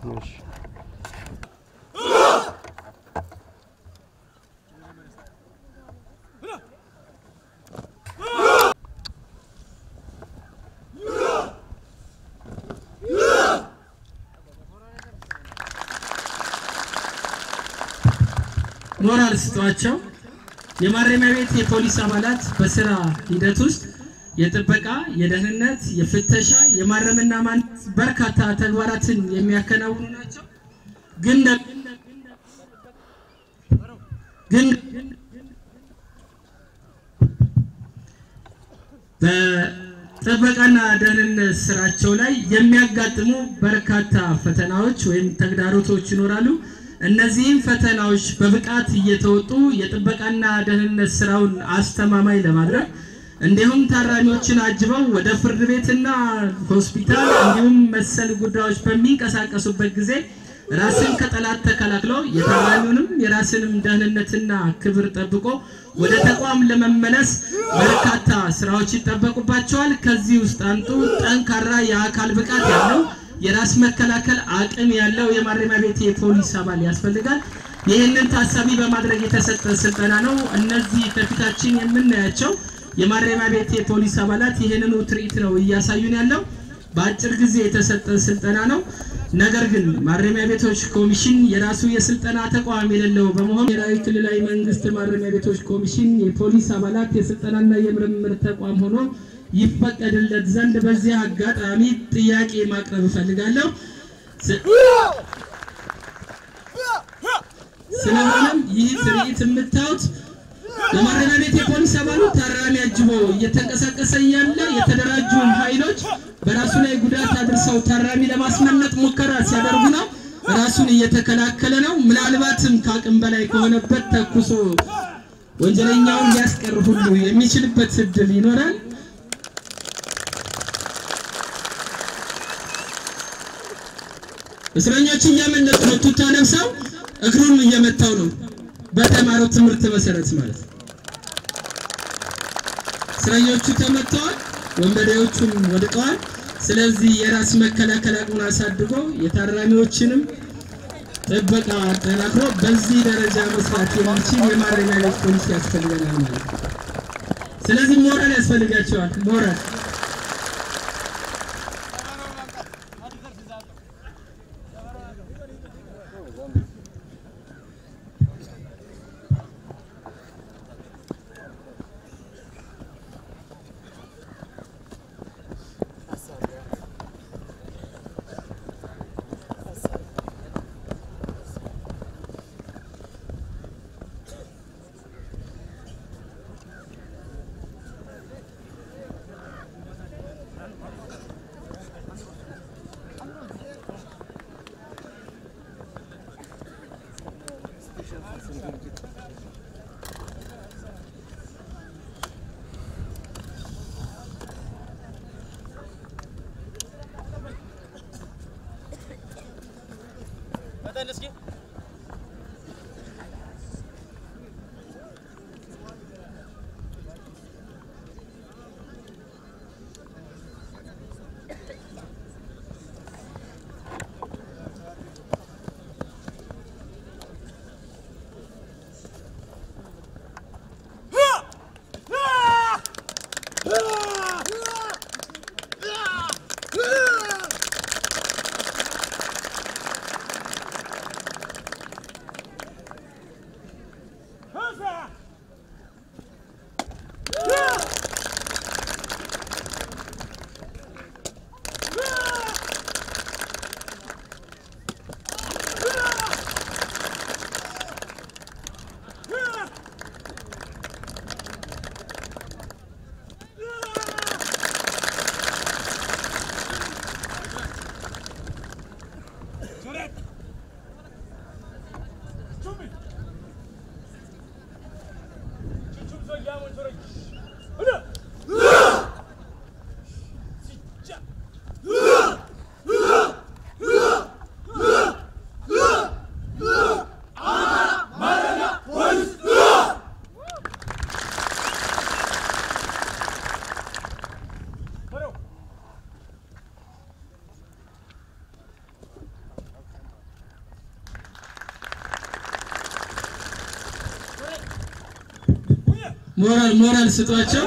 ماشي ሞራል ስጧቸው የማረሚያ ቤት የፖሊስ አባላት በስራ ሂደት ውስጥ የጥበቃ የደህንነት የፍተሻ የማረምና ማን በርካታ ተግባራትን የሚያከናውኑ ናቸው ግን በጥበቃና ደህንነት ስራቸው ላይ የሚያጋጥሙ በርካታ ፈተናዎች ወይም ተግዳሮቶች ይኖራሉ እነዚህን ፈተናዎች በብቃት እየተወጡ የጥበቃና ደህንነት ስራውን አስተማማኝ ለማድረግ እንዲሁም ታራሚዎችን አጅበው ወደ ፍርድ ቤትና ሆስፒታል እንዲሁም መሰል ጉዳዮች በሚንቀሳቀሱበት ጊዜ ራስን ከጠላት ተከላክሎ የታራሚውንም የራስንም ደህንነትና ክብር ጠብቆ ወደ ተቋም ለመመለስ በርካታ ስራዎች ይጠበቁባቸዋል ከዚህ ውስጥ አንዱ ጠንካራ የአካል ብቃት ያለው የራስ መከላከል አቅም ያለው የማረሚያ ቤት የፖሊስ አባል ያስፈልጋል ይሄንን ታሳቢ በማድረግ የተሰጠ ስልጠና ነው እነዚህ ከፊታችን የምናያቸው የማረሚያ ቤት የፖሊስ አባላት ይሄንን ትርኢት ነው እያሳዩን ያለው በአጭር ጊዜ የተሰጠ ስልጠና ነው ነገር ግን ማረሚያ ቤቶች ኮሚሽን የራሱ የስልጠና ተቋም የሌለው በመሆኑ የራይ ክልላዊ መንግስት ማረሚያ ቤቶች ኮሚሽን የፖሊስ አባላት የስልጠናና የምርምር ተቋም ሆኖ ይፈቀድለት ዘንድ በዚህ አጋጣሚ ጥያቄ ማቅረብ ፈልጋለሁ ስለሆነም ይህ ትርኢት የምታዩት የማረሚያ ቤት የፖሊስ አባላት ታራሚ አጅቦ እየተንቀሳቀሰ ያለ የተደራጁ ኃይሎች በራሱ ላይ ጉዳት አድርሰው ታራሚ ለማስመለጥ ሙከራ ሲያደርጉ ነው ራሱን እየተከላከለ ነው ምናልባትም ካቅም በላይ ከሆነበት ተኩሶ ወንጀለኛውን ሊያስቀር ሁሉ የሚችልበት እድል ይኖራል እስረኞች እያመለጡ ነው ቱታ ለብሰው እግሩን እየመታው ነው በተማረው ትምህርት መሰረት ማለት እስረኞቹ ተመተዋል ወንበዴዎቹም ወድቀዋል ስለዚህ የራስ መከላከል አቅሙን አሳድጎ የታራሚዎችንም ጥበቃ አጠናክሮ በዚህ ደረጃ መስራት የሚችል የማረሚያ ቤት ፖሊስ ያስፈልጋል ማለት ነው ስለዚህ ሞራል ያስፈልጋቸዋል ሞራል Let's get ሞራል ስጧቸው